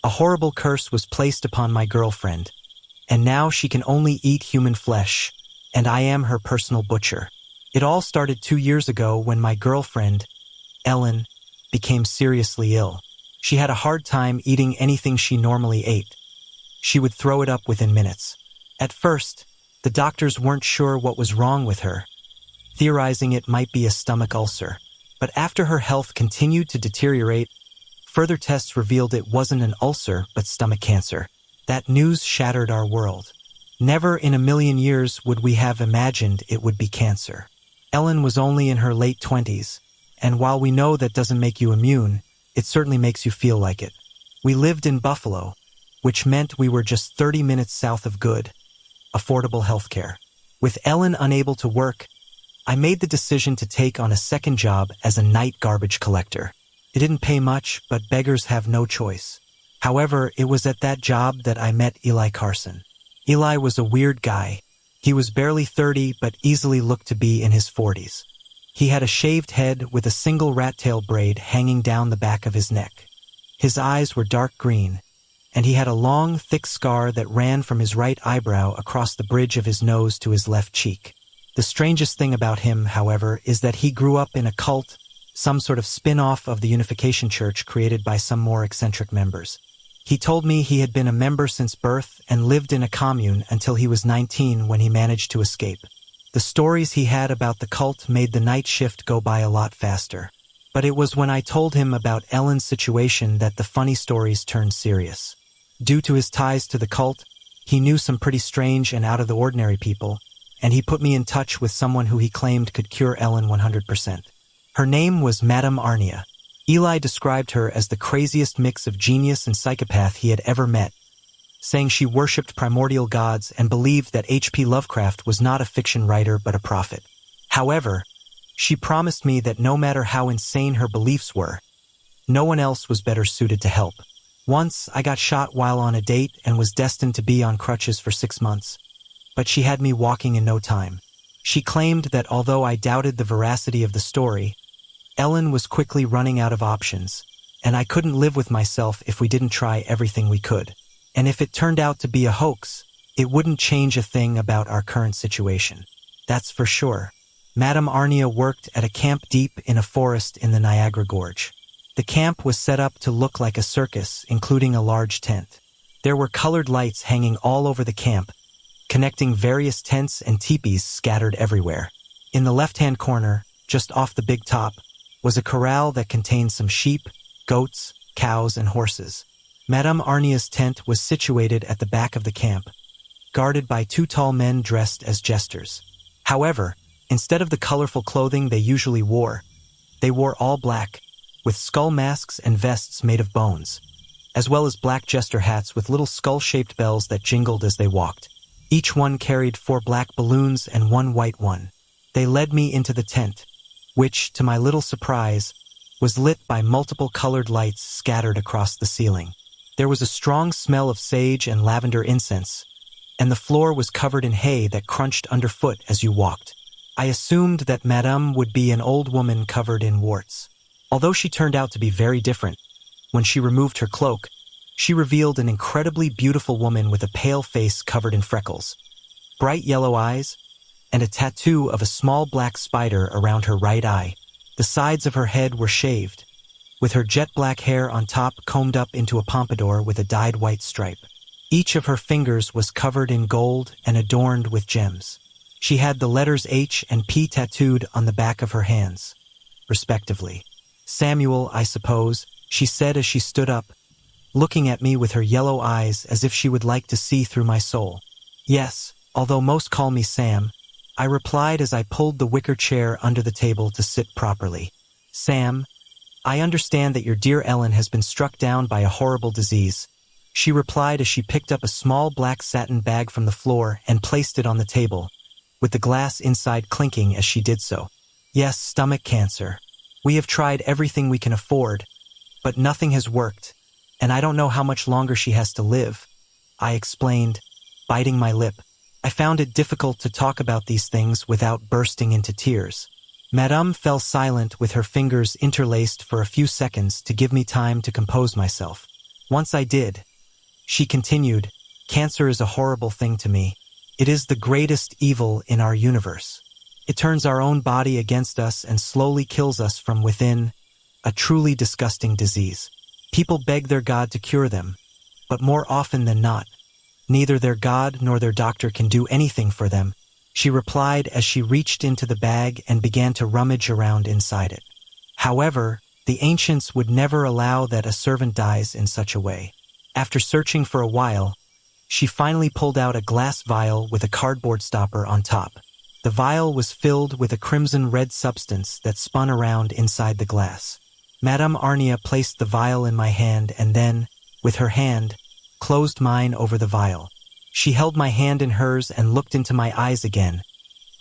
A horrible curse was placed upon my girlfriend, and now she can only eat human flesh, and I am her personal butcher. It all started 2 years ago when my girlfriend, Ellen, became seriously ill. She had a hard time eating anything she normally ate. She would throw it up within minutes. At first, the doctors weren't sure what was wrong with her, theorizing it might be a stomach ulcer. But after her health continued to deteriorate, further tests revealed it wasn't an ulcer but stomach cancer. That news shattered our world. Never in a million years would we have imagined it would be cancer. Ellen was only in her late 20s, and while we know that doesn't make you immune, it certainly makes you feel like it. We lived in Buffalo, which meant we were just 30 minutes south of good, affordable healthcare. With Ellen unable to work, I made the decision to take on a second job as a night garbage collector. It didn't pay much, but beggars have no choice. However, it was at that job that I met Eli Carson. Eli was a weird guy. He was barely 30, but easily looked to be in his 40s. He had a shaved head with a single rat-tail braid hanging down the back of his neck. His eyes were dark green, and he had a long, thick scar that ran from his right eyebrow across the bridge of his nose to his left cheek. The strangest thing about him, however, is that he grew up in a cult, some sort of spin-off of the Unification Church created by some more eccentric members. He told me he had been a member since birth and lived in a commune until he was 19 when he managed to escape. The stories he had about the cult made the night shift go by a lot faster. But it was when I told him about Ellen's situation that the funny stories turned serious. Due to his ties to the cult, he knew some pretty strange and out-of-the-ordinary people, and he put me in touch with someone who he claimed could cure Ellen 100%. Her name was Madame Arnia. Eli described her as the craziest mix of genius and psychopath he had ever met, saying she worshipped primordial gods and believed that H.P. Lovecraft was not a fiction writer but a prophet. However, she promised me that no matter how insane her beliefs were, no one else was better suited to help. Once, I got shot while on a date and was destined to be on crutches for 6 months, but she had me walking in no time. She claimed that although I doubted the veracity of the story, Ellen was quickly running out of options, and I couldn't live with myself if we didn't try everything we could. And if it turned out to be a hoax, it wouldn't change a thing about our current situation. That's for sure. Madame Arnia worked at a camp deep in a forest in the Niagara Gorge. The camp was set up to look like a circus, including a large tent. There were colored lights hanging all over the camp, connecting various tents and teepees scattered everywhere. In the left-hand corner, just off the big top, was a corral that contained some sheep, goats, cows, and horses. Madame Arnia's tent was situated at the back of the camp, guarded by 2 tall men dressed as jesters. However, instead of the colorful clothing they usually wore, they wore all black, with skull masks and vests made of bones, as well as black jester hats with little skull-shaped bells that jingled as they walked. Each one carried 4 black balloons and 1 white one. They led me into the tent, which, to my little surprise, was lit by multiple colored lights scattered across the ceiling. There was a strong smell of sage and lavender incense, and the floor was covered in hay that crunched underfoot as you walked. I assumed that Madame would be an old woman covered in warts. Although she turned out to be very different, when she removed her cloak, she revealed an incredibly beautiful woman with a pale face covered in freckles, bright yellow eyes, and a tattoo of a small black spider around her right eye. The sides of her head were shaved, with her jet black hair on top combed up into a pompadour with a dyed white stripe. Each of her fingers was covered in gold and adorned with gems. She had the letters H and P tattooed on the back of her hands, respectively. "Samuel, I suppose," she said as she stood up, looking at me with her yellow eyes as if she would like to see through my soul. "Yes, although most call me Sam," I replied as I pulled the wicker chair under the table to sit properly. "Sam, I understand that your dear Ellen has been struck down by a horrible disease," she replied as she picked up a small black satin bag from the floor and placed it on the table, with the glass inside clinking as she did so. "Yes, stomach cancer. We have tried everything we can afford, but nothing has worked, and I don't know how much longer she has to live," I explained, biting my lip. I found it difficult to talk about these things without bursting into tears. Madame fell silent with her fingers interlaced for a few seconds to give me time to compose myself. Once I did. She continued, cancer is a horrible thing to me. It is the greatest evil in our universe. It turns our own body against us and slowly kills us from within, a truly disgusting disease. People beg their God to cure them, but more often than not, neither their God nor their doctor can do anything for them, she replied as she reached into the bag and began to rummage around inside it. However, the ancients would never allow that a servant dies in such a way. After searching for a while, she finally pulled out a glass vial with a cardboard stopper on top. The vial was filled with a crimson-red substance that spun around inside the glass. Madame Arnia placed the vial in my hand and then, with her hand, closed mine over the vial. She held my hand in hers and looked into my eyes again.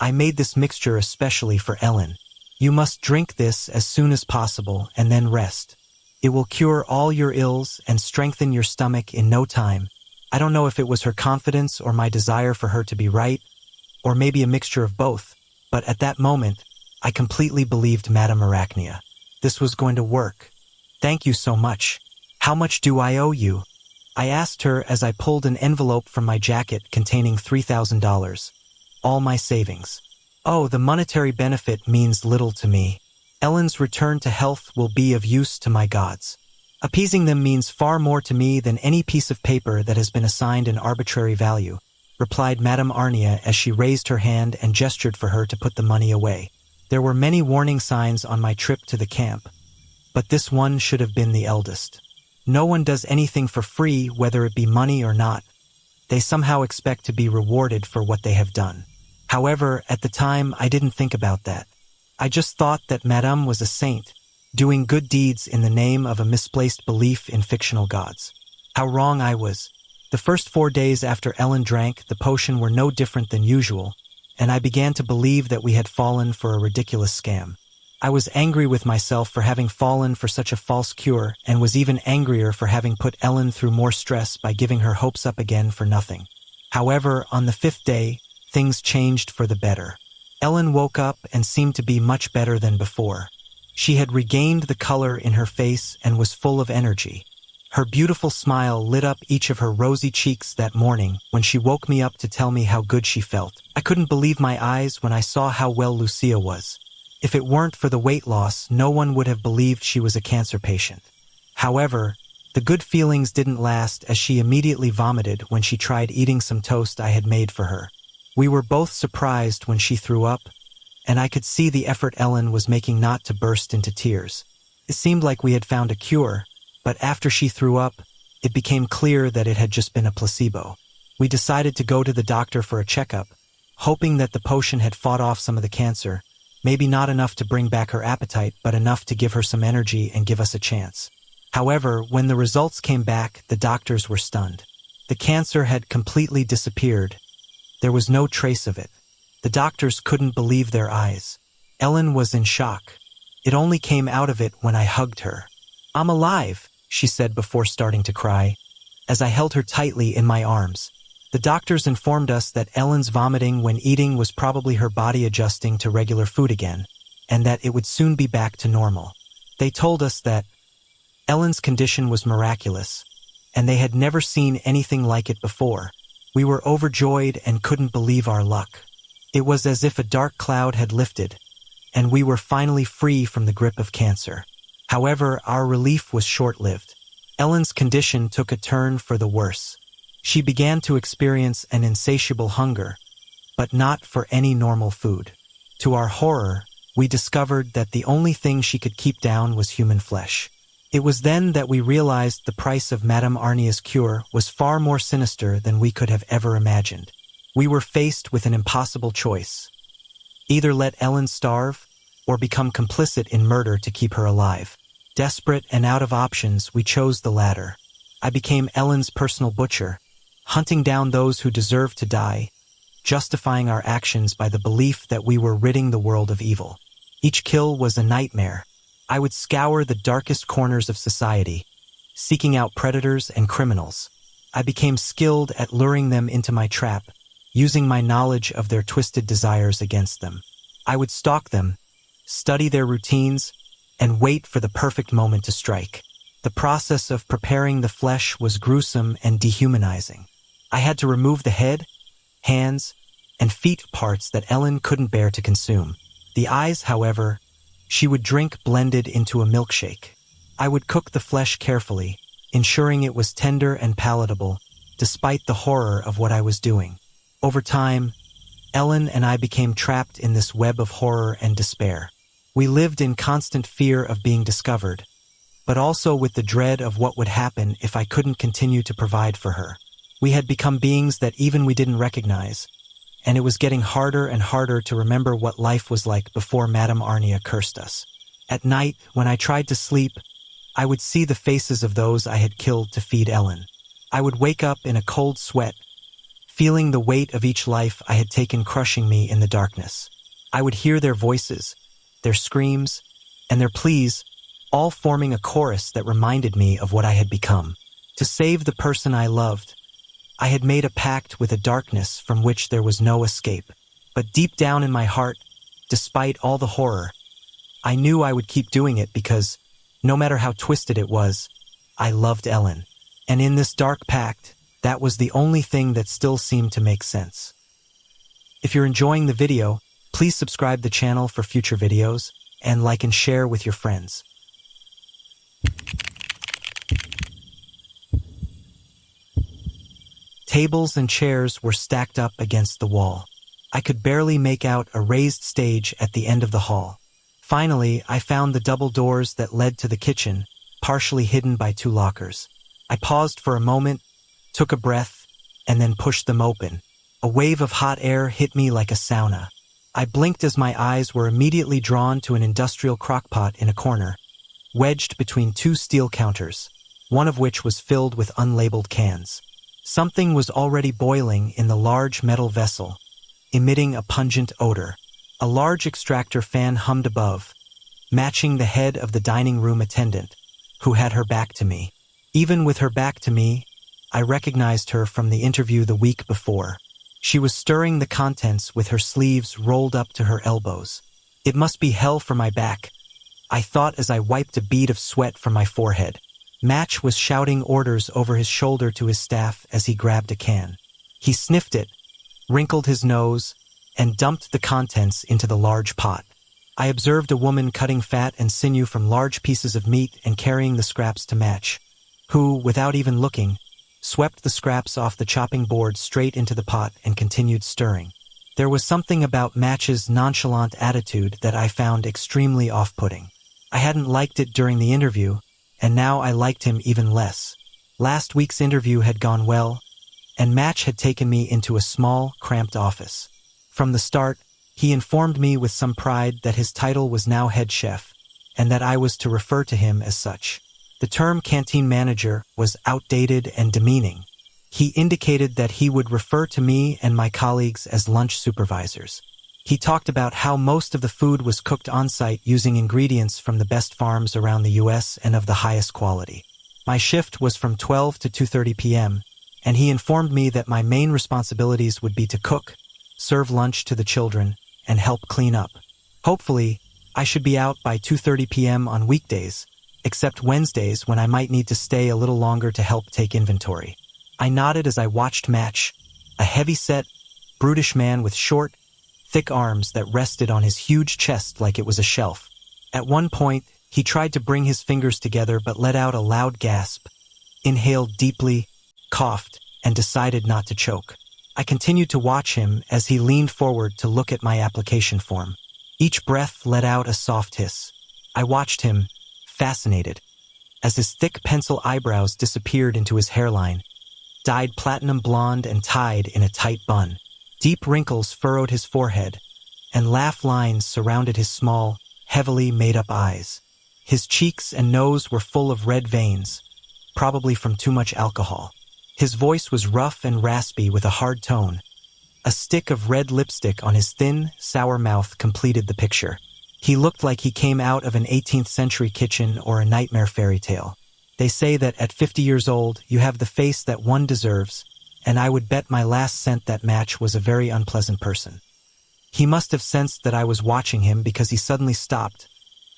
I made this mixture especially for Ellen. You must drink this as soon as possible and then rest. It will cure all your ills and strengthen your stomach in no time. I don't know if it was her confidence or my desire for her to be right, or maybe a mixture of both, but at that moment, I completely believed Madame Arachnia. This was going to work. Thank you so much. How much do I owe you? I asked her as I pulled an envelope from my jacket containing $3,000. All my savings. Oh, the monetary benefit means little to me. Ellen's return to health will be of use to my gods. Appeasing them means far more to me than any piece of paper that has been assigned an arbitrary value, replied Madame Arnia as she raised her hand and gestured for her to put the money away. There were many warning signs on my trip to the camp, but this one should have been the eldest. No one does anything for free, whether it be money or not. They somehow expect to be rewarded for what they have done. However, at the time, I didn't think about that. I just thought that Madame was a saint, doing good deeds in the name of a misplaced belief in fictional gods. How wrong I was. The first 4 days after Ellen drank, the potion were no different than usual, and I began to believe that we had fallen for a ridiculous scam. I was angry with myself for having fallen for such a false cure, and was even angrier for having put Ellen through more stress by giving her hopes up again for nothing. However, on the 5th day, things changed for the better. Ellen woke up and seemed to be much better than before. She had regained the color in her face and was full of energy. Her beautiful smile lit up each of her rosy cheeks that morning when she woke me up to tell me how good she felt. I couldn't believe my eyes when I saw how well Lucia was. If it weren't for the weight loss, no one would have believed she was a cancer patient. However, the good feelings didn't last as she immediately vomited when she tried eating some toast I had made for her. We were both surprised when she threw up, and I could see the effort Ellen was making not to burst into tears. It seemed like we had found a cure, but after she threw up, it became clear that it had just been a placebo. We decided to go to the doctor for a checkup, hoping that the potion had fought off some of the cancer, maybe not enough to bring back her appetite, but enough to give her some energy and give us a chance. However, when the results came back, the doctors were stunned. The cancer had completely disappeared. There was no trace of it. The doctors couldn't believe their eyes. Ellen was in shock. It only came out of it when I hugged her. "I'm alive," she said before starting to cry, as I held her tightly in my arms. The doctors informed us that Ellen's vomiting when eating was probably her body adjusting to regular food again, and that it would soon be back to normal. They told us that Ellen's condition was miraculous, and they had never seen anything like it before. We were overjoyed and couldn't believe our luck. It was as if a dark cloud had lifted, and we were finally free from the grip of cancer. However, our relief was short-lived. Ellen's condition took a turn for the worse. She began to experience an insatiable hunger, but not for any normal food. To our horror, we discovered that the only thing she could keep down was human flesh. It was then that we realized the price of Madame Arnia's cure was far more sinister than we could have ever imagined. We were faced with an impossible choice. Either let Ellen starve, or become complicit in murder to keep her alive. Desperate and out of options, we chose the latter. I became Ellen's personal butcher, hunting down those who deserved to die, justifying our actions by the belief that we were ridding the world of evil. Each kill was a nightmare. I would scour the darkest corners of society, seeking out predators and criminals. I became skilled at luring them into my trap, using my knowledge of their twisted desires against them. I would stalk them, study their routines, and wait for the perfect moment to strike. The process of preparing the flesh was gruesome and dehumanizing. I had to remove the head, hands, and feet parts that Ellen couldn't bear to consume. The eyes, however, she would drink blended into a milkshake. I would cook the flesh carefully, ensuring it was tender and palatable, despite the horror of what I was doing. Over time, Ellen and I became trapped in this web of horror and despair. We lived in constant fear of being discovered, but also with the dread of what would happen if I couldn't continue to provide for her. We had become beings that even we didn't recognize, and it was getting harder and harder to remember what life was like before Madame Arnia cursed us. At night, when I tried to sleep, I would see the faces of those I had killed to feed Ellen. I would wake up in a cold sweat, feeling the weight of each life I had taken crushing me in the darkness. I would hear their voices, their screams, and their pleas, all forming a chorus that reminded me of what I had become. To save the person I loved, I had made a pact with a darkness from which there was no escape. But deep down in my heart, despite all the horror, I knew I would keep doing it because, no matter how twisted it was, I loved Ellen. And in this dark pact, that was the only thing that still seemed to make sense. If you're enjoying the video, please subscribe the channel for future videos, and like and share with your friends. Tables and chairs were stacked up against the wall. I could barely make out a raised stage at the end of the hall. Finally, I found the double doors that led to the kitchen, partially hidden by 2 lockers. I paused for a moment, took a breath, and then pushed them open. A wave of hot air hit me like a sauna. I blinked as my eyes were immediately drawn to an industrial crockpot in a corner, wedged between 2 steel counters, one of which was filled with unlabeled cans. Something was already boiling in the large metal vessel, emitting a pungent odor. A large extractor fan hummed above, matching the head of the dining room attendant, who had her back to me. Even with her back to me, I recognized her from the interview the week before. She was stirring the contents with her sleeves rolled up to her elbows. It must be hell for my back, I thought as I wiped a bead of sweat from my forehead. Match was shouting orders over his shoulder to his staff as he grabbed a can. He sniffed it, wrinkled his nose, and dumped the contents into the large pot. I observed a woman cutting fat and sinew from large pieces of meat and carrying the scraps to Match, who, without even looking, swept the scraps off the chopping board straight into the pot and continued stirring. There was something about Match's nonchalant attitude that I found extremely off-putting. I hadn't liked it during the interview, and now I liked him even less. Last week's interview had gone well, and Match had taken me into a small, cramped office. From the start, he informed me with some pride that his title was now head chef, and that I was to refer to him as such. The term canteen manager was outdated and demeaning. He indicated that he would refer to me and my colleagues as lunch supervisors. He talked about how most of the food was cooked on-site using ingredients from the best farms around the U.S. and of the highest quality. My shift was from 12 to 2:30 p.m., and he informed me that my main responsibilities would be to cook, serve lunch to the children, and help clean up. Hopefully, I should be out by 2:30 p.m. on weekdays, except Wednesdays when I might need to stay a little longer to help take inventory. I nodded as I watched Match, a heavy-set, brutish man with short, thick arms that rested on his huge chest like it was a shelf. At one point, he tried to bring his fingers together but let out a loud gasp, inhaled deeply, coughed, and decided not to choke. I continued to watch him as he leaned forward to look at my application form. Each breath let out a soft hiss. I watched him, fascinated, as his thick pencil eyebrows disappeared into his hairline, dyed platinum blonde and tied in a tight bun. Deep wrinkles furrowed his forehead, and laugh lines surrounded his small, heavily made-up eyes. His cheeks and nose were full of red veins, probably from too much alcohol. His voice was rough and raspy with a hard tone. A stick of red lipstick on his thin, sour mouth completed the picture. He looked like he came out of an 18th century kitchen or a nightmare fairy tale. They say that at 50 years old, you have the face that one deserves, and I would bet my last cent that Match was a very unpleasant person. He must have sensed that I was watching him because he suddenly stopped,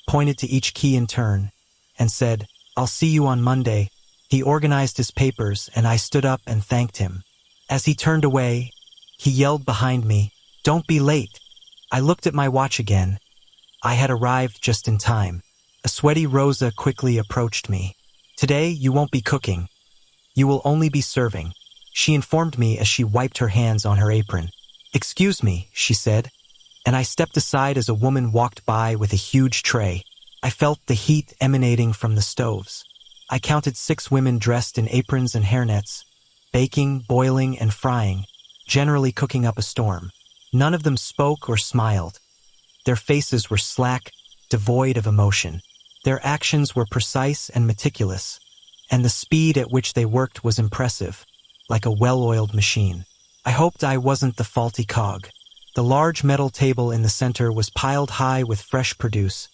pointed to each key in turn, and said, I'll see you on Monday." He organized his papers and I stood up and thanked him. As he turned away, he yelled behind me, "Don't be late." I looked at my watch again. I had arrived just in time. A sweaty Rosa quickly approached me. "Today, you won't be cooking. You will only be serving," she informed me as she wiped her hands on her apron. "Excuse me," she said, and I stepped aside as a woman walked by with a huge tray. I felt the heat emanating from the stoves. I counted 6 women dressed in aprons and hairnets, baking, boiling, and frying, generally cooking up a storm. None of them spoke or smiled. Their faces were slack, devoid of emotion. Their actions were precise and meticulous, and the speed at which they worked was impressive, like a well-oiled machine. I hoped I wasn't the faulty cog. The large metal table in the center was piled high with fresh produce,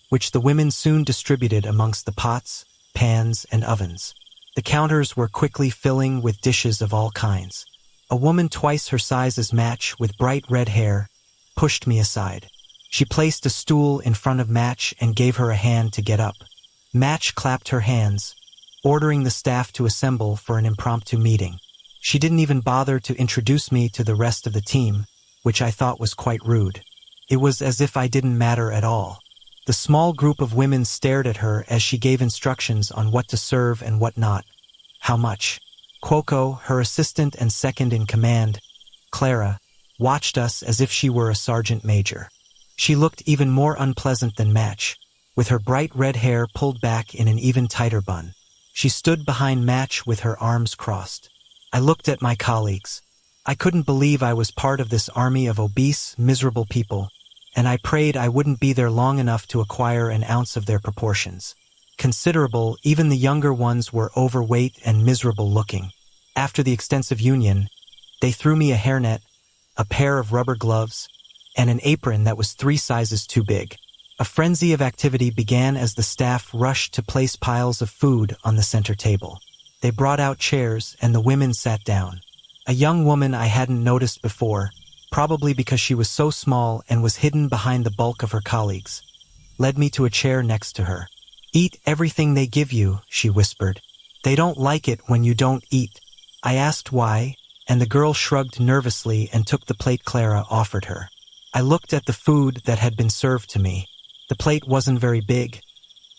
which the women soon distributed amongst the pots, pans, and ovens. The counters were quickly filling with dishes of all kinds. A woman twice her size as Match, with bright red hair, pushed me aside. She placed a stool in front of Match and gave her a hand to get up. Match clapped her hands, ordering the staff to assemble for an impromptu meeting. She didn't even bother to introduce me to the rest of the team, which I thought was quite rude. It was as if I didn't matter at all. The small group of women stared at her as she gave instructions on what to serve and what not. How much? Cuoco, her assistant and second in command, Clara, watched us as if she were a sergeant major. She looked even more unpleasant than Match, with her bright red hair pulled back in an even tighter bun. She stood behind Match with her arms crossed. I looked at my colleagues. I couldn't believe I was part of this army of obese, miserable people, and I prayed I wouldn't be there long enough to acquire an ounce of their proportions. Considerable, even the younger ones were overweight and miserable looking. After the extensive union, they threw me a hairnet, a pair of rubber gloves, and an apron that was 3 sizes too big. A frenzy of activity began as the staff rushed to place piles of food on the center table. They brought out chairs and the women sat down. A young woman I hadn't noticed before, probably because she was so small and was hidden behind the bulk of her colleagues, led me to a chair next to her. "Eat everything they give you," she whispered. "They don't like it when you don't eat." I asked why, and the girl shrugged nervously and took the plate Clara offered her. I looked at the food that had been served to me. The plate wasn't very big,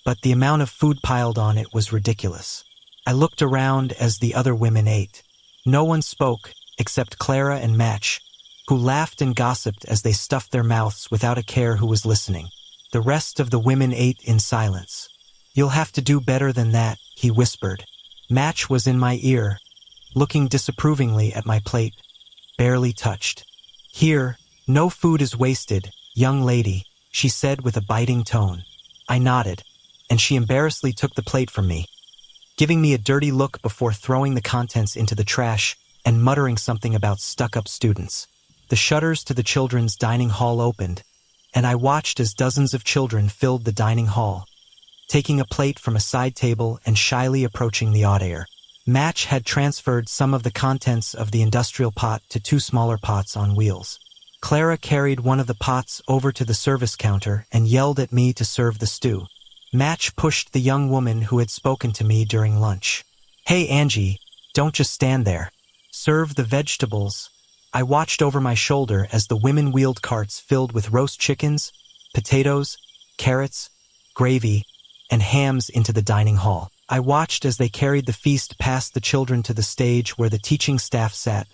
but the amount of food piled on it was ridiculous. I looked around as the other women ate. No one spoke except Clara and Match, who laughed and gossiped as they stuffed their mouths without a care who was listening. The rest of the women ate in silence. "You'll have to do better than that," he whispered. Match was in my ear, looking disapprovingly at my plate, barely touched. "Here, no food is wasted, young lady," she said with a biting tone. I nodded, and she embarrassedly took the plate from me, giving me a dirty look before throwing the contents into the trash and muttering something about stuck-up students. The shutters to the children's dining hall opened, and I watched as dozens of children filled the dining hall, taking a plate from a side table and shyly approaching the hot air. Match had transferred some of the contents of the industrial pot to 2 smaller pots on wheels. Clara carried one of the pots over to the service counter and yelled at me to serve the stew. Match pushed the young woman who had spoken to me during lunch. "Hey, Angie, don't just stand there. Serve the vegetables." I watched over my shoulder as the women wheeled carts filled with roast chickens, potatoes, carrots, gravy, and hams into the dining hall. I watched as they carried the feast past the children to the stage where the teaching staff sat,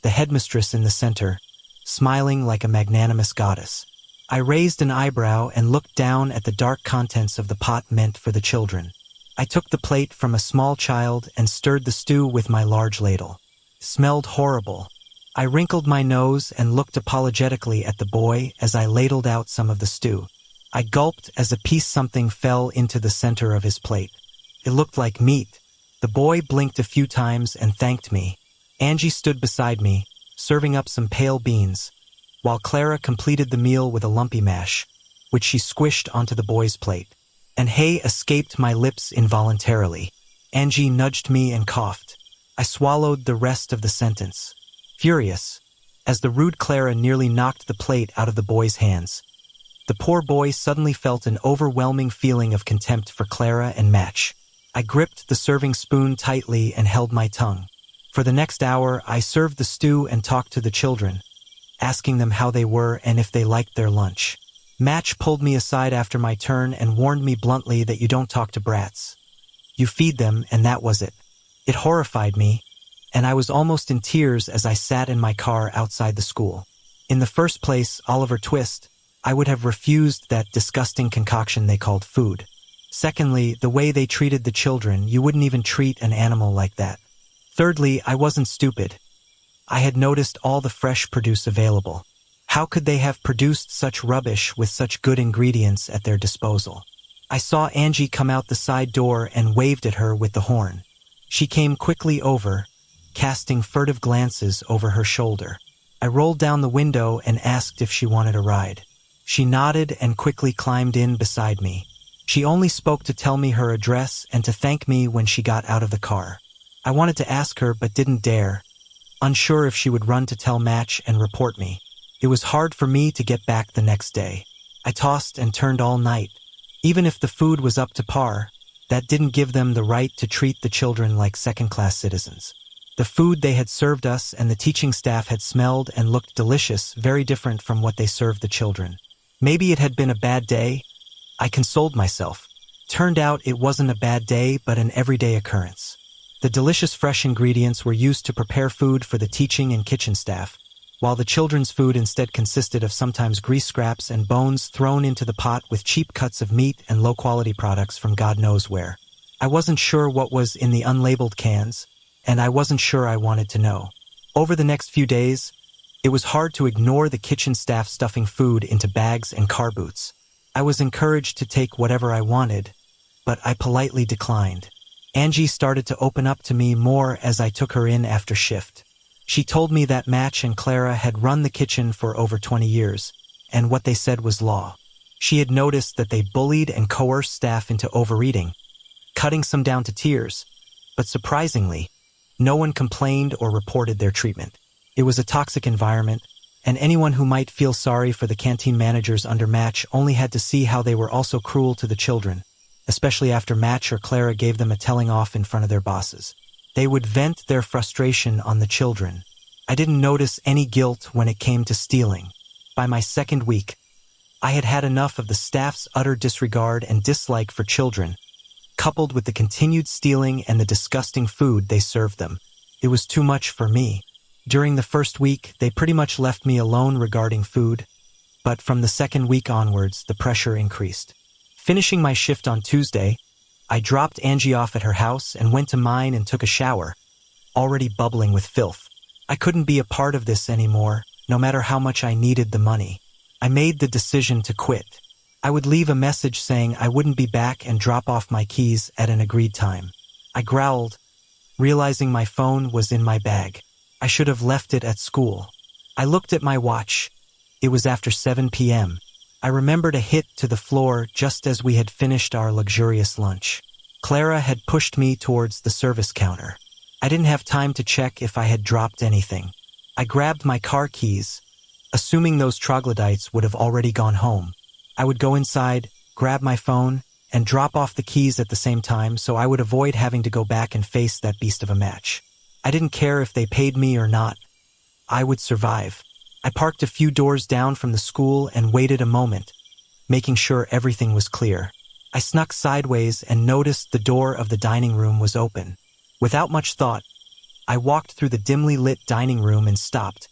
the headmistress in the center, smiling like a magnanimous goddess. I raised an eyebrow and looked down at the dark contents of the pot meant for the children. I took the plate from a small child and stirred the stew with my large ladle. It smelled horrible. I wrinkled my nose and looked apologetically at the boy as I ladled out some of the stew. I gulped as a piece something fell into the center of his plate. It looked like meat. The boy blinked a few times and thanked me. Angie stood beside me, serving up some pale beans, while Clara completed the meal with a lumpy mash, which she squished onto the boy's plate. And hay escaped my lips involuntarily. Angie nudged me and coughed. I swallowed the rest of the sentence, furious, as the rude Clara nearly knocked the plate out of the boy's hands. The poor boy suddenly felt an overwhelming feeling of contempt for Clara and Match. I gripped the serving spoon tightly and held my tongue. For the next hour, I served the stew and talked to the children, asking them how they were and if they liked their lunch. Match pulled me aside after my turn and warned me bluntly that you don't talk to brats. You feed them, and that was it. It horrified me, and I was almost in tears as I sat in my car outside the school. In the first place, Oliver Twist, I would have refused that disgusting concoction they called food. Secondly, the way they treated the children, you wouldn't even treat an animal like that. Thirdly, I wasn't stupid. I had noticed all the fresh produce available. How could they have produced such rubbish with such good ingredients at their disposal? I saw Angie come out the side door and waved at her with the horn. She came quickly over, casting furtive glances over her shoulder. I rolled down the window and asked if she wanted a ride. She nodded and quickly climbed in beside me. She only spoke to tell me her address and to thank me when she got out of the car. I wanted to ask her but didn't dare, unsure if she would run to tell Match and report me. It was hard for me to get back the next day. I tossed and turned all night. Even if the food was up to par, that didn't give them the right to treat the children like second-class citizens. The food they had served us and the teaching staff had smelled and looked delicious, very different from what they served the children. Maybe it had been a bad day. I consoled myself. Turned out it wasn't a bad day, but an everyday occurrence. The delicious fresh ingredients were used to prepare food for the teaching and kitchen staff, while the children's food instead consisted of sometimes grease scraps and bones thrown into the pot with cheap cuts of meat and low-quality products from God knows where. I wasn't sure what was in the unlabeled cans, and I wasn't sure I wanted to know. Over the next few days, it was hard to ignore the kitchen staff stuffing food into bags and car boots. I was encouraged to take whatever I wanted, but I politely declined. Angie started to open up to me more as I took her in after shift. She told me that Match and Clara had run the kitchen for over 20 years, and what they said was law. She had noticed that they bullied and coerced staff into overeating, cutting some down to tears, but surprisingly, no one complained or reported their treatment. It was a toxic environment, and anyone who might feel sorry for the canteen managers under Match only had to see how they were also cruel to the children, especially after Match or Clara gave them a telling off in front of their bosses. They would vent their frustration on the children. I didn't notice any guilt when it came to stealing. By my second week, I had had enough of the staff's utter disregard and dislike for children, coupled with the continued stealing and the disgusting food they served them. It was too much for me. During the first week, they pretty much left me alone regarding food, but from the second week onwards, the pressure increased. Finishing my shift on Tuesday, I dropped Angie off at her house and went to mine and took a shower, already bubbling with filth. I couldn't be a part of this anymore, no matter how much I needed the money. I made the decision to quit. I would leave a message saying I wouldn't be back and drop off my keys at an agreed time. I growled, realizing my phone was in my bag. I should have left it at school. I looked at my watch. It was after 7 p.m. I remembered a hit to the floor just as we had finished our luxurious lunch. Clara had pushed me towards the service counter. I didn't have time to check if I had dropped anything. I grabbed my car keys, assuming those troglodytes would have already gone home. I would go inside, grab my phone, and drop off the keys at the same time so I would avoid having to go back and face that beast of a Match. I didn't care if they paid me or not. I would survive. I parked a few doors down from the school and waited a moment, making sure everything was clear. I snuck sideways and noticed the door of the dining room was open. Without much thought, I walked through the dimly lit dining room and stopped,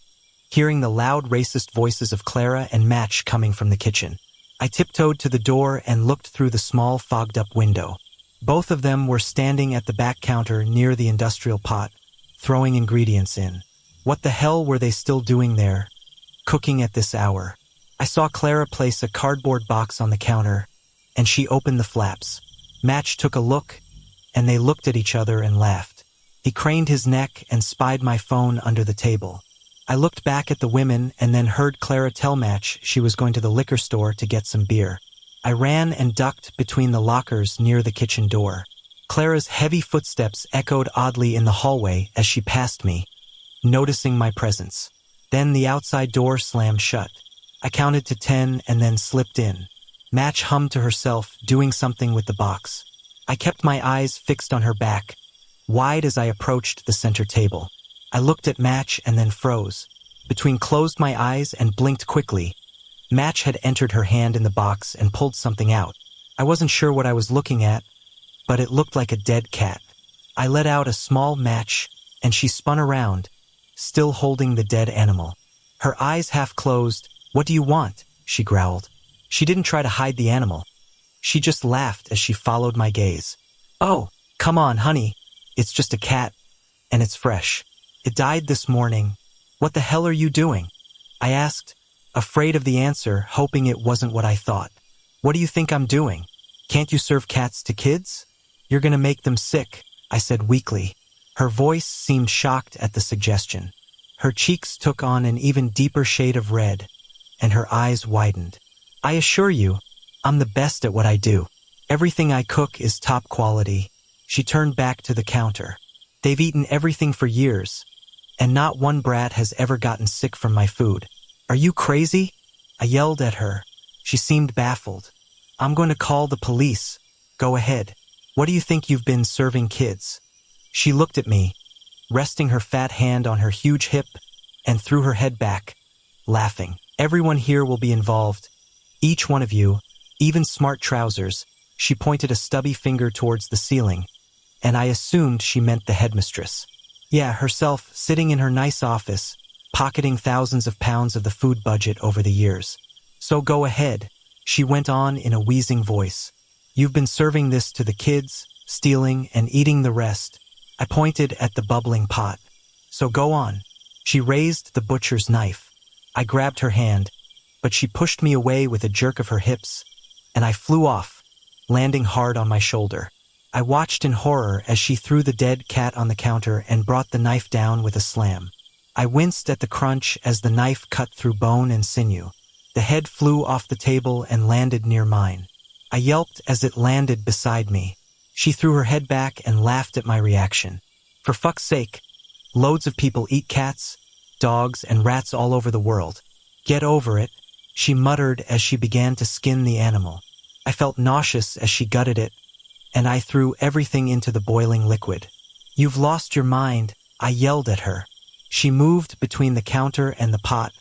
hearing the loud racist voices of Clara and Match coming from the kitchen. I tiptoed to the door and looked through the small fogged-up window. Both of them were standing at the back counter near the industrial pot, throwing ingredients in. What the hell were they still doing there, cooking at this hour? I saw Clara place a cardboard box on the counter, and she opened the flaps. Match took a look, and they looked at each other and laughed. He craned his neck and spied my phone under the table. I looked back at the women and then heard Clara tell Match she was going to the liquor store to get some beer. I ran and ducked between the lockers near the kitchen door. Clara's heavy footsteps echoed oddly in the hallway as she passed me, noticing my presence. Then the outside door slammed shut. I counted to 10 and then slipped in. Match hummed to herself, doing something with the box. I kept my eyes fixed on her back, wide as I approached the center table. I looked at Match and then froze. Between closed my eyes and blinked quickly, Match had entered her hand in the box and pulled something out. I wasn't sure what I was looking at, but it looked like a dead cat. I let out a small match, and she spun around, still holding the dead animal. Her eyes half closed. "What do you want?" she growled. She didn't try to hide the animal. She just laughed as she followed my gaze. "Oh, come on, honey. It's just a cat, and it's fresh. It died this morning. What the hell are you doing?" I asked, afraid of the answer, hoping it wasn't what I thought. "What do you think I'm doing? Can't you serve cats to kids? You're gonna make them sick," I said weakly. Her voice seemed shocked at the suggestion. Her cheeks took on an even deeper shade of red, and her eyes widened. "I assure you, I'm the best at what I do. Everything I cook is top quality." She turned back to the counter. "They've eaten everything for years, and not one brat has ever gotten sick from my food." "Are you crazy?" I yelled at her. She seemed baffled. "I'm going to call the police." "Go ahead. What do you think you've been serving kids?" She looked at me, resting her fat hand on her huge hip, and threw her head back, laughing. "Everyone here will be involved. Each one of you, even Smart Trousers." She pointed a stubby finger towards the ceiling, and I assumed she meant the headmistress. Yeah, herself, sitting in her nice office, pocketing thousands of pounds of the food budget over the years. "So go ahead," she went on in a wheezing voice. "You've been serving this to the kids, stealing and eating the rest." I pointed at the bubbling pot. "So go on." She raised the butcher's knife. I grabbed her hand, but she pushed me away with a jerk of her hips, and I flew off, landing hard on my shoulder. I watched in horror as she threw the dead cat on the counter and brought the knife down with a slam. I winced at the crunch as the knife cut through bone and sinew. The head flew off the table and landed near mine. I yelped as it landed beside me. She threw her head back and laughed at my reaction. "For fuck's sake, loads of people eat cats, dogs, and rats all over the world. Get over it," she muttered as she began to skin the animal. I felt nauseous as she gutted it, and I threw everything into the boiling liquid. "You've lost your mind," I yelled at her. She moved between the counter and the pot,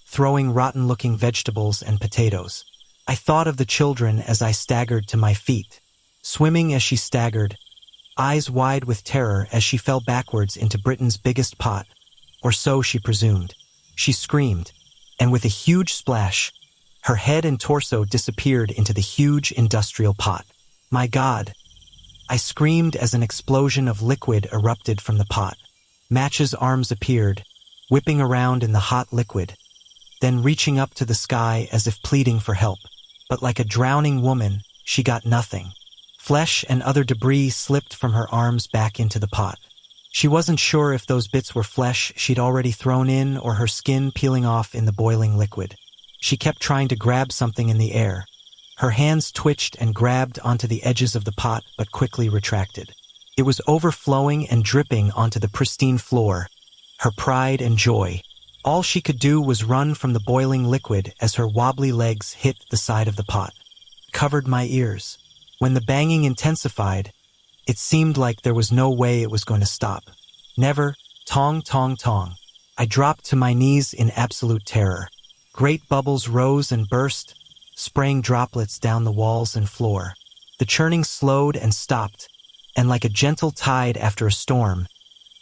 throwing rotten-looking vegetables and potatoes. I thought of the children as I staggered to my feet, swimming as she staggered, eyes wide with terror as she fell backwards into Britain's biggest pot, or so she presumed. She screamed, and with a huge splash, her head and torso disappeared into the huge industrial pot. "My God!" I screamed as an explosion of liquid erupted from the pot. Match's arms appeared, whipping around in the hot liquid, then reaching up to the sky as if pleading for help. But like a drowning woman, she got nothing. Flesh and other debris slipped from her arms back into the pot. She wasn't sure if those bits were flesh she'd already thrown in or her skin peeling off in the boiling liquid. She kept trying to grab something in the air. Her hands twitched and grabbed onto the edges of the pot but quickly retracted. It was overflowing and dripping onto the pristine floor, her pride and joy. All she could do was run from the boiling liquid as her wobbly legs hit the side of the pot. Covered my ears. When the banging intensified, it seemed like there was no way it was going to stop. Never, tong, tong, tong. I dropped to my knees in absolute terror. Great bubbles rose and burst, spraying droplets down the walls and floor. The churning slowed and stopped, and like a gentle tide after a storm,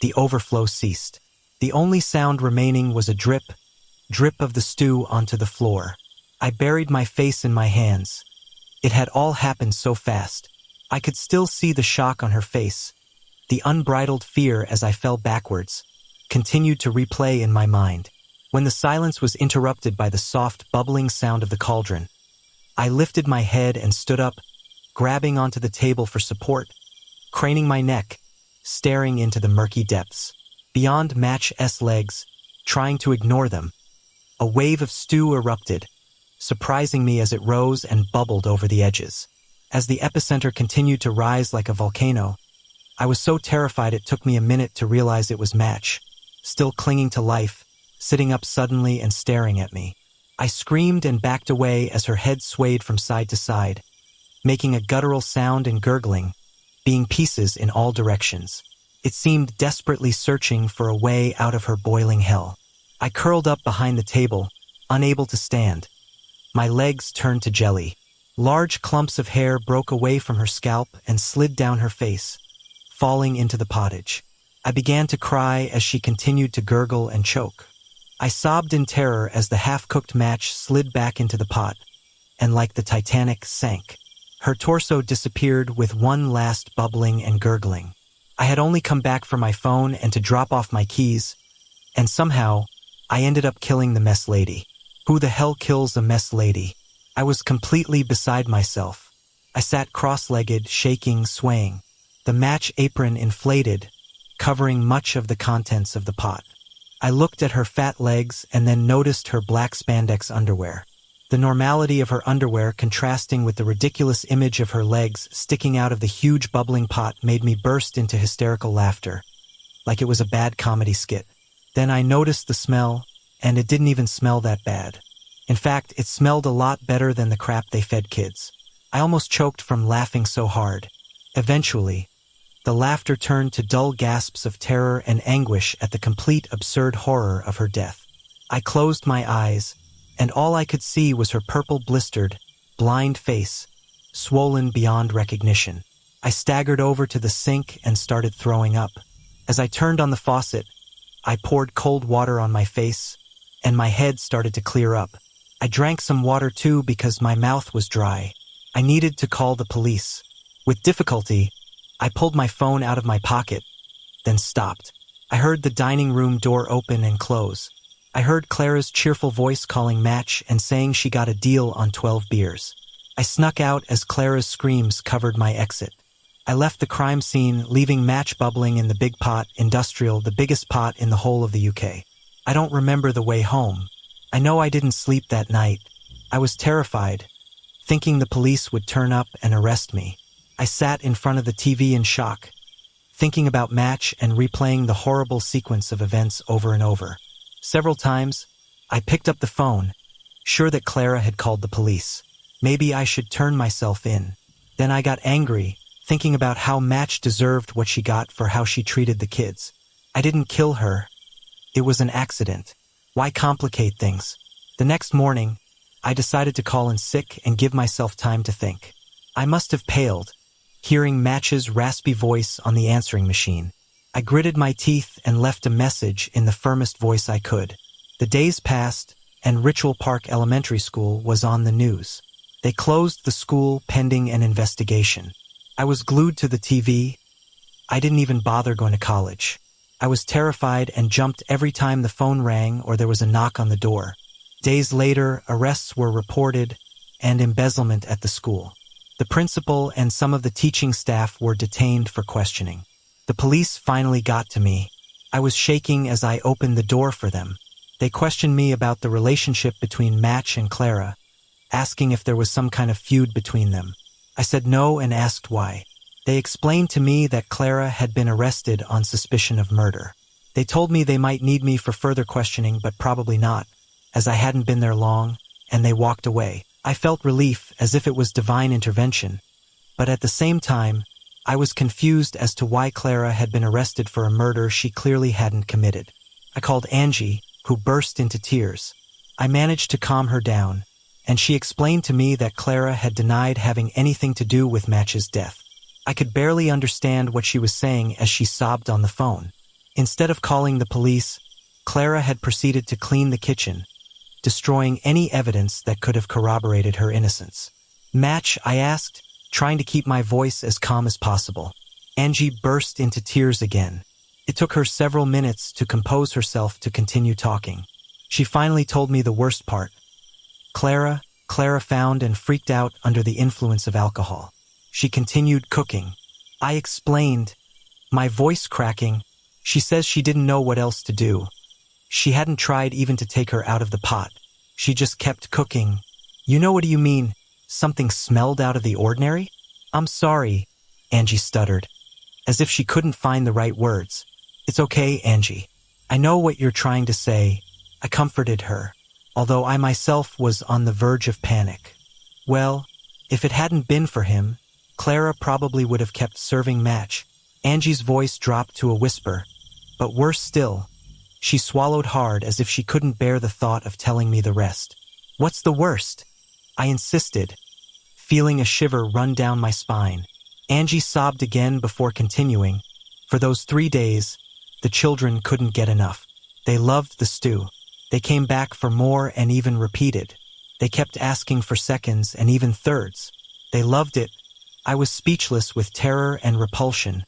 the overflow ceased. The only sound remaining was a drip of the stew onto the floor. I buried my face in my hands. It had all happened so fast. I could still see the shock on her face. The unbridled fear as I fell backwards continued to replay in my mind. When the silence was interrupted by the soft, bubbling sound of the cauldron, I lifted my head and stood up, grabbing onto the table for support, craning my neck, staring into the murky depths. Beyond Match's legs, trying to ignore them, a wave of stew erupted, surprising me as it rose and bubbled over the edges. As the epicenter continued to rise like a volcano, I was so terrified it took me a minute to realize it was Match, still clinging to life, sitting up suddenly and staring at me. I screamed and backed away as her head swayed from side to side, making a guttural sound and gurgling, being pieces in all directions. It seemed desperately searching for a way out of her boiling hell. I curled up behind the table, unable to stand. My legs turned to jelly. Large clumps of hair broke away from her scalp and slid down her face, falling into the pottage. I began to cry as she continued to gurgle and choke. I sobbed in terror as the half-cooked match slid back into the pot, and like the Titanic, sank. Her torso disappeared with one last bubbling and gurgling. I had only come back for my phone and to drop off my keys, and somehow, I ended up killing the mess lady. Who the hell kills a mess lady? I was completely beside myself. I sat cross-legged, shaking, swaying. The match apron inflated, covering much of the contents of the pot. I looked at her fat legs and then noticed her black spandex underwear. The normality of her underwear contrasting with the ridiculous image of her legs sticking out of the huge bubbling pot made me burst into hysterical laughter, like it was a bad comedy skit. Then I noticed the smell, and it didn't even smell that bad. In fact, it smelled a lot better than the crap they fed kids. I almost choked from laughing so hard. Eventually, the laughter turned to dull gasps of terror and anguish at the complete absurd horror of her death. I closed my eyes, and all I could see was her purple blistered, blind face, swollen beyond recognition. I staggered over to the sink and started throwing up. As I turned on the faucet, I poured cold water on my face, and my head started to clear up. I drank some water too because my mouth was dry. I needed to call the police. With difficulty, I pulled my phone out of my pocket, then stopped. I heard the dining room door open and close. I heard Clara's cheerful voice calling Match and saying she got a deal on 12 beers. I snuck out as Clara's screams covered my exit. I left the crime scene, leaving Match bubbling in the big pot, industrial, the biggest pot in the whole of the UK. I don't remember the way home. I know I didn't sleep that night. I was terrified, thinking the police would turn up and arrest me. I sat in front of the TV in shock, thinking about Match and replaying the horrible sequence of events over and over. Several times, I picked up the phone, sure that Clara had called the police. Maybe I should turn myself in. Then I got angry, thinking about how Match deserved what she got for how she treated the kids. I didn't kill her. It was an accident. Why complicate things? The next morning, I decided to call in sick and give myself time to think. I must have paled, hearing Match's raspy voice on the answering machine. I gritted my teeth and left a message in the firmest voice I could. The days passed, and Ritual Park Elementary School was on the news. They closed the school pending an investigation. I was glued to the TV. I didn't even bother going to college. I was terrified and jumped every time the phone rang or there was a knock on the door. Days later, arrests were reported and embezzlement at the school. The principal and some of the teaching staff were detained for questioning. The police finally got to me. I was shaking as I opened the door for them. They questioned me about the relationship between Match and Clara, asking if there was some kind of feud between them. I said no and asked why. They explained to me that Clara had been arrested on suspicion of murder. They told me they might need me for further questioning, but probably not, as I hadn't been there long, and they walked away. I felt relief, as if it was divine intervention, but at the same time, I was confused as to why Clara had been arrested for a murder she clearly hadn't committed. I called Angie, who burst into tears. I managed to calm her down, and she explained to me that Clara had denied having anything to do with Match's death. I could barely understand what she was saying as she sobbed on the phone. Instead of calling the police, Clara had proceeded to clean the kitchen, destroying any evidence that could have corroborated her innocence. Match, I asked, trying to keep my voice as calm as possible. Angie burst into tears again. It took her several minutes to compose herself to continue talking. She finally told me the worst part. Clara found and freaked out under the influence of alcohol. She continued cooking. I explained, my voice cracking. She says she didn't know what else to do. She hadn't tried even to take her out of the pot. She just kept cooking. You know what do you mean? Something smelled out of the ordinary? I'm sorry, Angie stuttered, as if she couldn't find the right words. It's okay, Angie. I know what you're trying to say. I comforted her, although I myself was on the verge of panic. Well, if it hadn't been for him, Clara probably would have kept serving match. Angie's voice dropped to a whisper. But worse still, she swallowed hard as if she couldn't bear the thought of telling me the rest. What's the worst? I insisted, feeling a shiver run down my spine. Angie sobbed again before continuing. For those 3 days, the children couldn't get enough. They loved the stew. They came back for more and even repeated. They kept asking for seconds and even thirds. They loved it. I was speechless with terror and repulsion,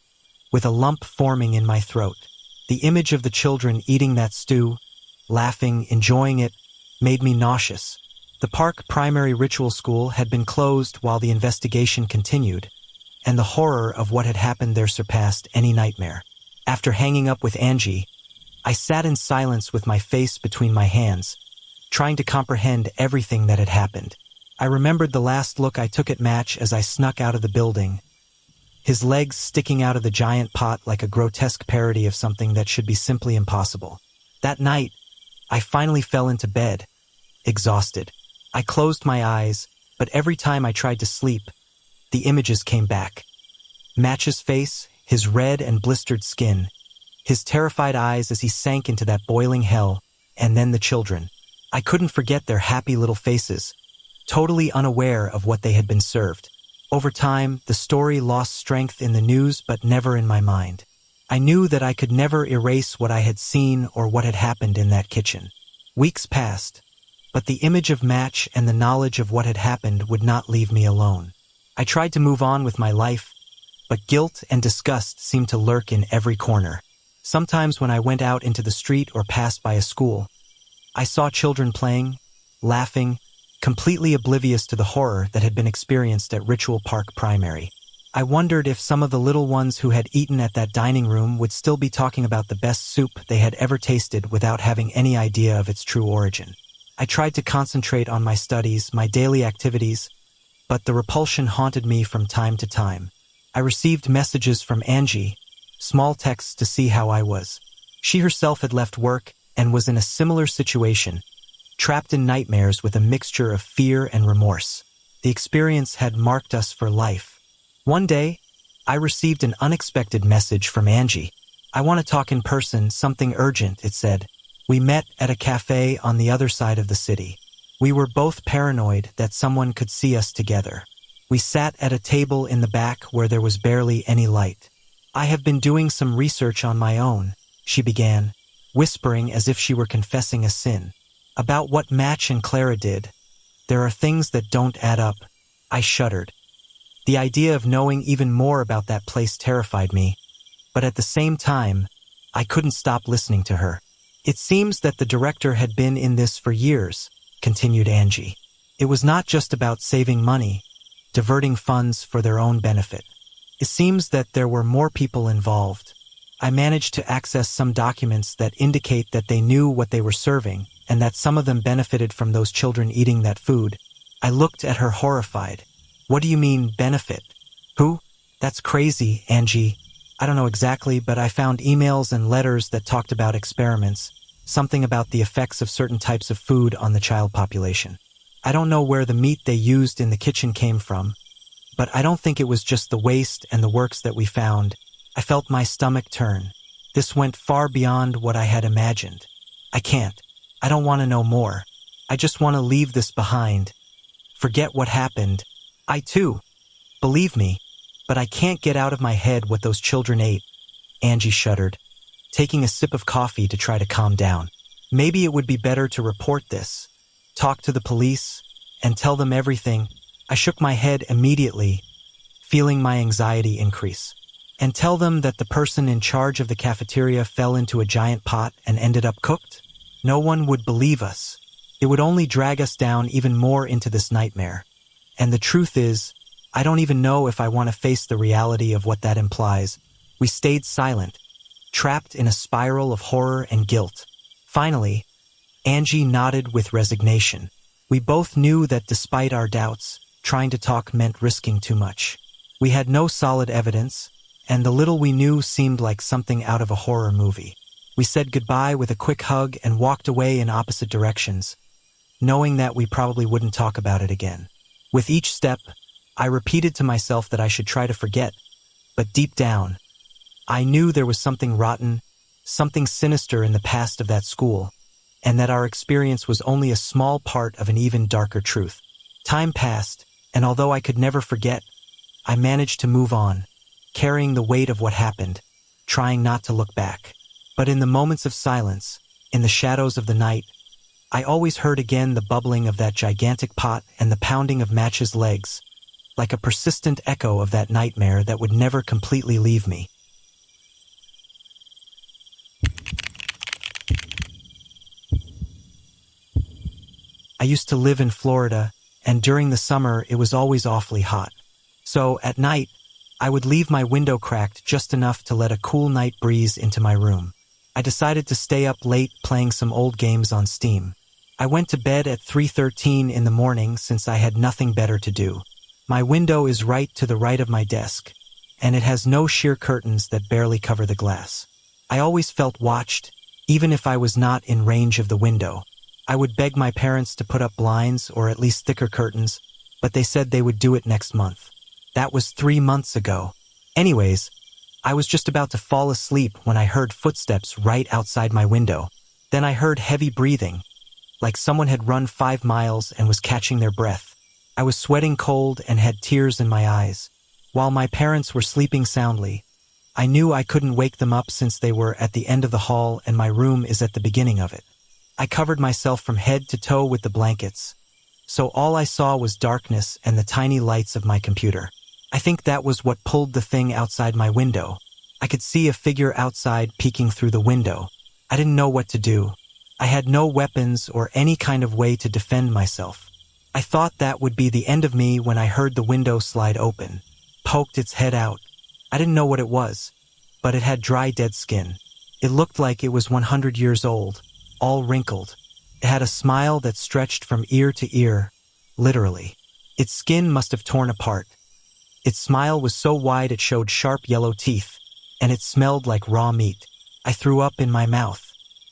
with a lump forming in my throat. The image of the children eating that stew, laughing, enjoying it, made me nauseous. The park primary ritual school had been closed while the investigation continued, and the horror of what had happened there surpassed any nightmare. After hanging up with Angie, I sat in silence with my face between my hands, trying to comprehend everything that had happened. I remembered the last look I took at Match as I snuck out of the building, his legs sticking out of the giant pot like a grotesque parody of something that should be simply impossible. That night, I finally fell into bed, exhausted. I closed my eyes, but every time I tried to sleep, the images came back. Match's face, his red and blistered skin, his terrified eyes as he sank into that boiling hell, and then the children. I couldn't forget their happy little faces, totally unaware of what they had been served. Over time, the story lost strength in the news but never in my mind. I knew that I could never erase what I had seen or what had happened in that kitchen. Weeks passed, but the image of Match and the knowledge of what had happened would not leave me alone. I tried to move on with my life, but guilt and disgust seemed to lurk in every corner. Sometimes when I went out into the street or passed by a school, I saw children playing, laughing, completely oblivious to the horror that had been experienced at Ritual Park Primary. I wondered if some of the little ones who had eaten at that dining room would still be talking about the best soup they had ever tasted without having any idea of its true origin. I tried to concentrate on my studies, my daily activities, but the repulsion haunted me from time to time. I received messages from Angie, small texts to see how I was. She herself had left work and was in a similar situation, trapped in nightmares with a mixture of fear and remorse. The experience had marked us for life. One day, I received an unexpected message from Angie. "I want to talk in person, something urgent," it said. We met at a cafe on the other side of the city. We were both paranoid that someone could see us together. We sat at a table in the back where there was barely any light. "I have been doing some research on my own," she began, whispering as if she were confessing a sin. "About what Match and Clara did. There are things that don't add up." I shuddered. The idea of knowing even more about that place terrified me, but at the same time, I couldn't stop listening to her. "It seems that the director had been in this for years," continued Angie. "It was not just about saving money, diverting funds for their own benefit. It seems that there were more people involved. I managed to access some documents that indicate that they knew what they were serving, and that some of them benefited from those children eating that food." I looked at her horrified. "What do you mean, benefit? Who? That's crazy, Angie. I don't know exactly, but I found emails and letters that talked about experiments, something about the effects of certain types of food on the child population. I don't know where the meat they used in the kitchen came from, but I don't think it was just the waste and the works that we found." I felt my stomach turn. This went far beyond what I had imagined. "I can't. I don't want to know more. I just want to leave this behind. Forget what happened. I too. Believe me. But I can't get out of my head what those children ate." Angie shuddered, taking a sip of coffee to try to calm down. "Maybe it would be better to report this, talk to the police, and tell them everything." I shook my head immediately, feeling my anxiety increase. "And tell them that the person in charge of the cafeteria fell into a giant pot and ended up cooked? No one would believe us. It would only drag us down even more into this nightmare. And the truth is, I don't even know if I want to face the reality of what that implies." We stayed silent, trapped in a spiral of horror and guilt. Finally, Angie nodded with resignation. We both knew that despite our doubts, trying to talk meant risking too much. We had no solid evidence, and the little we knew seemed like something out of a horror movie. We said goodbye with a quick hug and walked away in opposite directions, knowing that we probably wouldn't talk about it again. With each step, I repeated to myself that I should try to forget, but deep down, I knew there was something rotten, something sinister in the past of that school, and that our experience was only a small part of an even darker truth. Time passed, and although I could never forget, I managed to move on, carrying the weight of what happened, trying not to look back. But in the moments of silence, in the shadows of the night, I always heard again the bubbling of that gigantic pot and the pounding of Match's legs, like a persistent echo of that nightmare that would never completely leave me. I used to live in Florida, and during the summer it was always awfully hot. So, at night, I would leave my window cracked just enough to let a cool night breeze into my room. I decided to stay up late playing some old games on Steam. I went to bed at 3:13 in the morning since I had nothing better to do. My window is right to the right of my desk, and it has no sheer curtains that barely cover the glass. I always felt watched, even if I was not in range of the window. I would beg my parents to put up blinds or at least thicker curtains, but they said they would do it next month. That was 3 months ago. Anyways, I was just about to fall asleep when I heard footsteps right outside my window. Then I heard heavy breathing, like someone had run 5 miles and was catching their breath. I was sweating cold and had tears in my eyes. While my parents were sleeping soundly, I knew I couldn't wake them up since they were at the end of the hall and my room is at the beginning of it. I covered myself from head to toe with the blankets, so all I saw was darkness and the tiny lights of my computer. I think that was what pulled the thing outside my window. I could see a figure outside peeking through the window. I didn't know what to do. I had no weapons or any kind of way to defend myself. I thought that would be the end of me when I heard the window slide open, poked its head out. I didn't know what it was, but it had dry, dead skin. It looked like it was 100 years old, all wrinkled. It had a smile that stretched from ear to ear, literally. Its skin must have torn apart. Its smile was so wide it showed sharp yellow teeth, and it smelled like raw meat. I threw up in my mouth,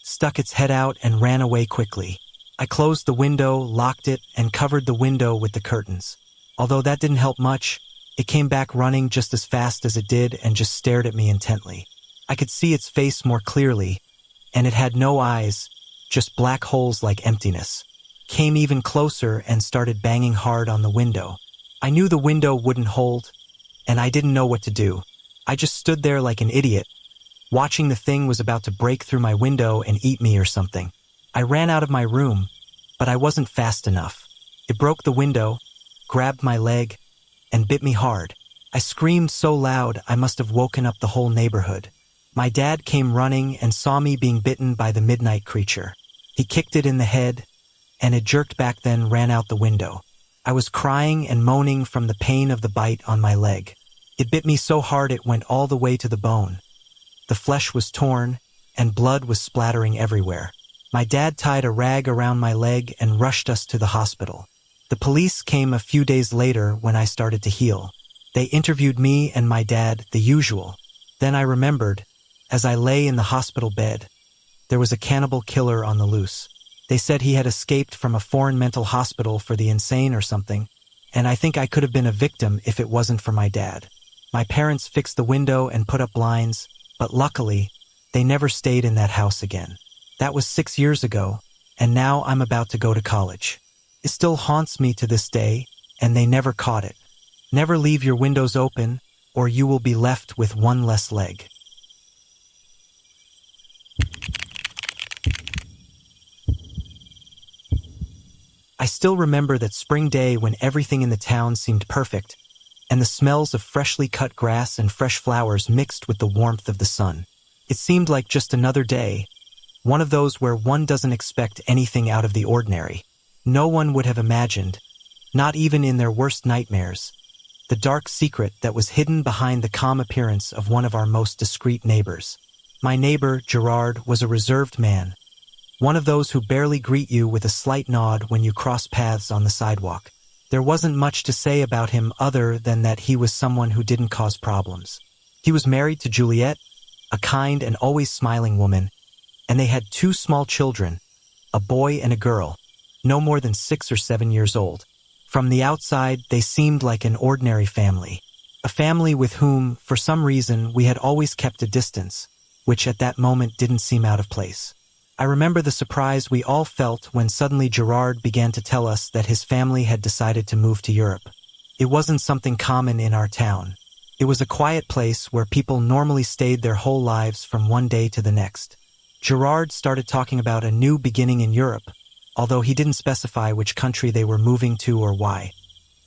stuck its head out, and ran away quickly. I closed the window, locked it, and covered the window with the curtains. Although that didn't help much, it came back running just as fast as it did and just stared at me intently. I could see its face more clearly, and it had no eyes, just black holes like emptiness. Came even closer and started banging hard on the window. I knew the window wouldn't hold, and I didn't know what to do. I just stood there like an idiot, watching the thing was about to break through my window and eat me or something. I ran out of my room, but I wasn't fast enough. It broke the window, grabbed my leg, and bit me hard. I screamed so loud I must have woken up the whole neighborhood. My dad came running and saw me being bitten by the midnight creature. He kicked it in the head, and it jerked back, then ran out the window. I was crying and moaning from the pain of the bite on my leg. It bit me so hard it went all the way to the bone. The flesh was torn, and blood was splattering everywhere. My dad tied a rag around my leg and rushed us to the hospital. The police came a few days later when I started to heal. They interviewed me and my dad, the usual. Then I remembered, as I lay in the hospital bed, there was a cannibal killer on the loose. They said he had escaped from a foreign mental hospital for the insane or something, and I think I could have been a victim if it wasn't for my dad. My parents fixed the window and put up blinds, but luckily, they never stayed in that house again. That was 6 years ago, and now I'm about to go to college. It still haunts me to this day, and they never caught it. Never leave your windows open, or you will be left with one less leg. I still remember that spring day when everything in the town seemed perfect, and the smells of freshly cut grass and fresh flowers mixed with the warmth of the sun. It seemed like just another day, one of those where one doesn't expect anything out of the ordinary. No one would have imagined, not even in their worst nightmares, the dark secret that was hidden behind the calm appearance of one of our most discreet neighbors. My neighbor, Gerard, was a reserved man, one of those who barely greet you with a slight nod when you cross paths on the sidewalk. There wasn't much to say about him other than that he was someone who didn't cause problems. He was married to Juliet, a kind and always smiling woman, and they had 2 small children, a boy and a girl, no more than 6 or 7 years old. From the outside, they seemed like an ordinary family. A family with whom, for some reason, we had always kept a distance, which at that moment didn't seem out of place. I remember the surprise we all felt when suddenly Gerard began to tell us that his family had decided to move to Europe. It wasn't something common in our town. It was a quiet place where people normally stayed their whole lives from one day to the next. Gerard started talking about a new beginning in Europe, although he didn't specify which country they were moving to or why.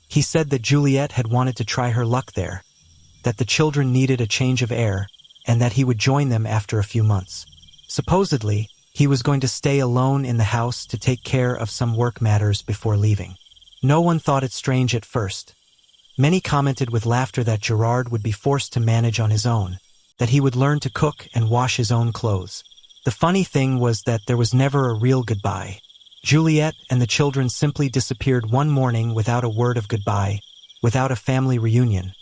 He said that Juliet had wanted to try her luck there, that the children needed a change of air, and that he would join them after a few months. Supposedly, he was going to stay alone in the house to take care of some work matters before leaving. No one thought it strange at first. Many commented with laughter that Gerard would be forced to manage on his own, that he would learn to cook and wash his own clothes. The funny thing was that there was never a real goodbye. Juliet and the children simply disappeared one morning without a word of goodbye, without a family reunion.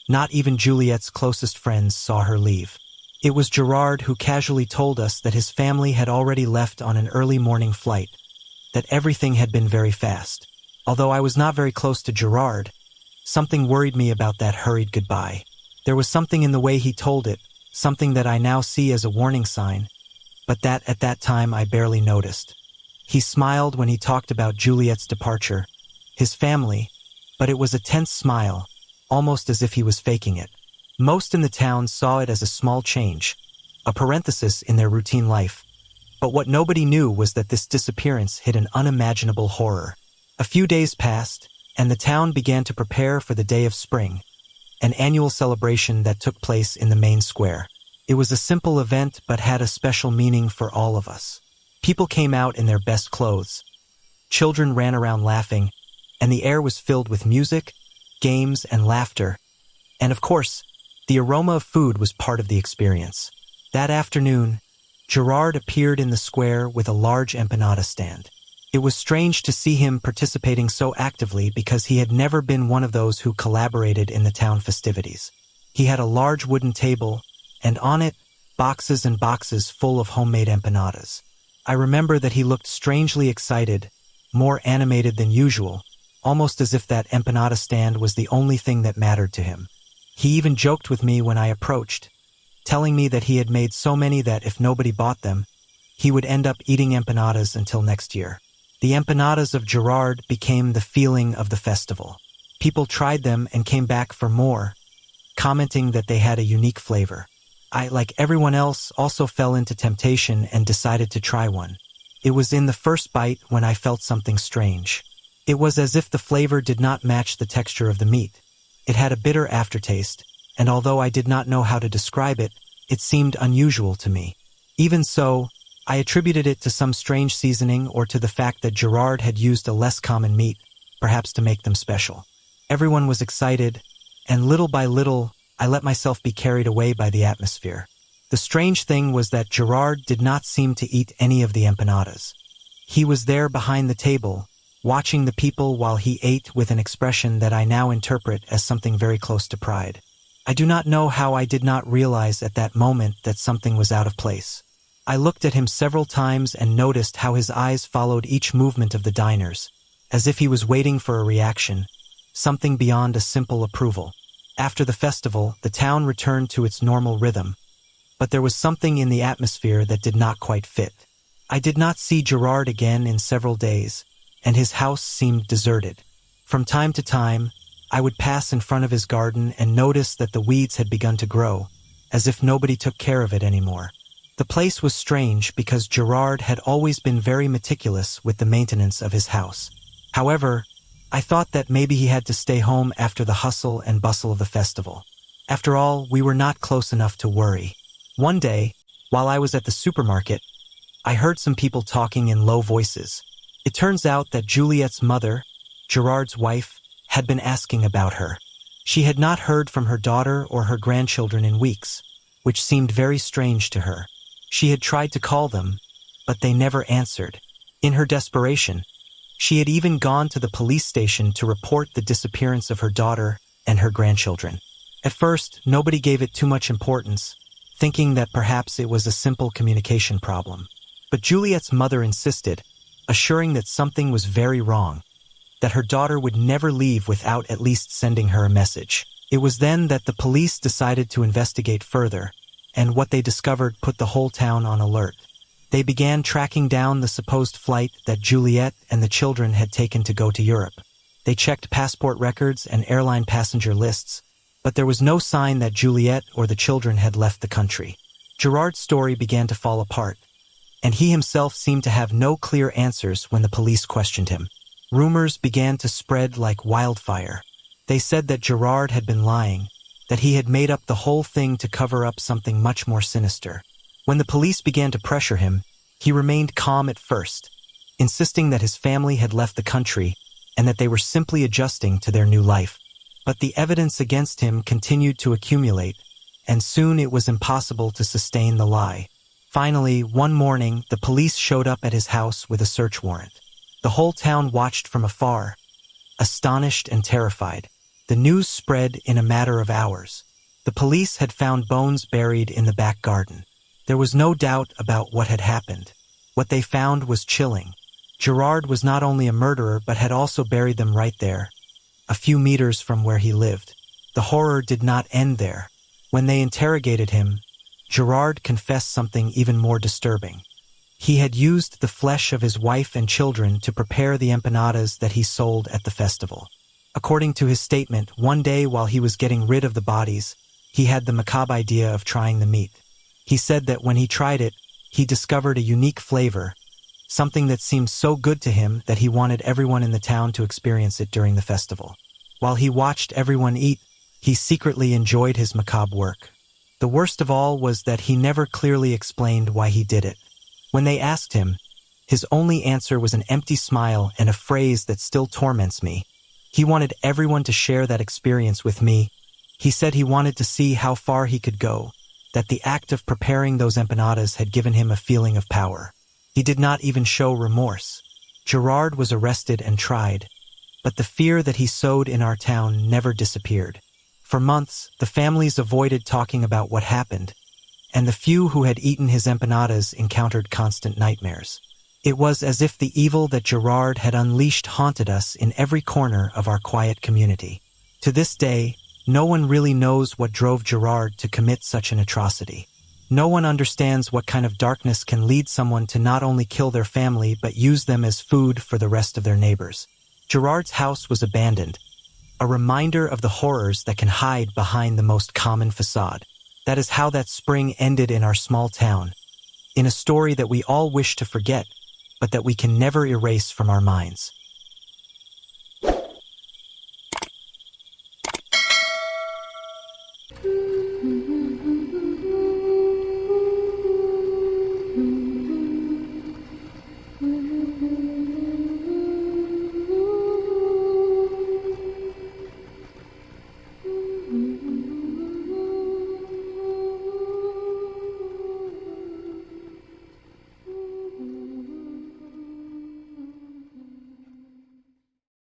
Not even Juliet's closest friends saw her leave. It was Gerard who casually told us that his family had already left on an early morning flight, that everything had been very fast. Although I was not very close to Gerard, something worried me about that hurried goodbye. There was something in the way he told it, something that I now see as a warning sign, but that at that time I barely noticed. He smiled when he talked about Juliet's departure, his family, but it was a tense smile, almost as if he was faking it. Most in the town saw it as a small change, a parenthesis in their routine life. But what nobody knew was that this disappearance hid an unimaginable horror. A few days passed, and the town began to prepare for the Day of Spring, an annual celebration that took place in the main square. It was a simple event but had a special meaning for all of us. People came out in their best clothes. Children ran around laughing, and the air was filled with music, games, and laughter. And of course, the aroma of food was part of the experience. That afternoon, Gerard appeared in the square with a large empanada stand. It was strange to see him participating so actively because he had never been one of those who collaborated in the town festivities. He had a large wooden table, and on it, boxes and boxes full of homemade empanadas. I remember that he looked strangely excited, more animated than usual, almost as if that empanada stand was the only thing that mattered to him. He even joked with me when I approached, telling me that he had made so many that if nobody bought them, he would end up eating empanadas until next year. The empanadas of Gerard became the feeling of the festival. People tried them and came back for more, commenting that they had a unique flavor. I, like everyone else, also fell into temptation and decided to try one. It was in the first bite when I felt something strange. It was as if the flavor did not match the texture of the meat. It had a bitter aftertaste, and although I did not know how to describe it, it seemed unusual to me. Even so, I attributed it to some strange seasoning or to the fact that Gerard had used a less common meat, perhaps to make them special. Everyone was excited, and little by little, I let myself be carried away by the atmosphere. The strange thing was that Gerard did not seem to eat any of the empanadas. He was there behind the table, watching the people while he ate with an expression that I now interpret as something very close to pride. I do not know how I did not realize at that moment that something was out of place. I looked at him several times and noticed how his eyes followed each movement of the diners, as if he was waiting for a reaction, something beyond a simple approval. After the festival, the town returned to its normal rhythm, but there was something in the atmosphere that did not quite fit. I did not see Gerard again in several days, and his house seemed deserted. From time to time, I would pass in front of his garden and notice that the weeds had begun to grow, as if nobody took care of it anymore. The place was strange because Gerard had always been very meticulous with the maintenance of his house. However, I thought that maybe he had to stay home after the hustle and bustle of the festival. After all, we were not close enough to worry. One day, while I was at the supermarket, I heard some people talking in low voices. It turns out that Juliet's mother, Gerard's wife, had been asking about her. She had not heard from her daughter or her grandchildren in weeks, which seemed very strange to her. She had tried to call them, but they never answered. In her desperation, she had even gone to the police station to report the disappearance of her daughter and her grandchildren. At first, nobody gave it too much importance, thinking that perhaps it was a simple communication problem. But Juliet's mother insisted, assuring that something was very wrong. that her daughter would never leave without at least sending her a message. It was then that the police decided to investigate further, and what they discovered put the whole town on alert. They began tracking down the supposed flight that Juliet and the children had taken to go to Europe. They checked passport records and airline passenger lists, but there was no sign that Juliet or the children had left the country. Gerard's story began to fall apart, and he himself seemed to have no clear answers when the police questioned him. Rumors began to spread like wildfire. They said that Gerard had been lying, that he had made up the whole thing to cover up something much more sinister. When the police began to pressure him, he remained calm at first, insisting that his family had left the country and that they were simply adjusting to their new life. But the evidence against him continued to accumulate, and soon it was impossible to sustain the lie. Finally, one morning, the police showed up at his house with a search warrant. The whole town watched from afar, astonished and terrified. The news spread in a matter of hours. The police had found bones buried in the back garden. There was no doubt about what had happened. What they found was chilling. Gerard was not only a murderer but had also buried them right there, a few meters from where he lived. The horror did not end there. When they interrogated him, Gerard confessed something even more disturbing. He had used the flesh of his wife and children to prepare the empanadas that he sold at the festival. According to his statement, one day while he was getting rid of the bodies, he had the macabre idea of trying the meat. He said that when he tried it, he discovered a unique flavor, something that seemed so good to him that he wanted everyone in the town to experience it during the festival. While he watched everyone eat, he secretly enjoyed his macabre work. The worst of all was that he never clearly explained why he did it. When they asked him, his only answer was an empty smile and a phrase that still torments me. He wanted everyone to share that experience with me. He said he wanted to see how far he could go, that the act of preparing those empanadas had given him a feeling of power. He did not even show remorse. Gerard was arrested and tried, but the fear that he sowed in our town never disappeared. For months, the families avoided talking about what happened, and the few who had eaten his empanadas encountered constant nightmares. It was as if the evil that Gerard had unleashed haunted us in every corner of our quiet community. To this day, no one really knows what drove Gerard to commit such an atrocity. No one understands what kind of darkness can lead someone to not only kill their family but use them as food for the rest of their neighbors. Gerard's house was abandoned, a reminder of the horrors that can hide behind the most common facade. That is how that spring ended in our small town, in a story that we all wish to forget, but that we can never erase from our minds.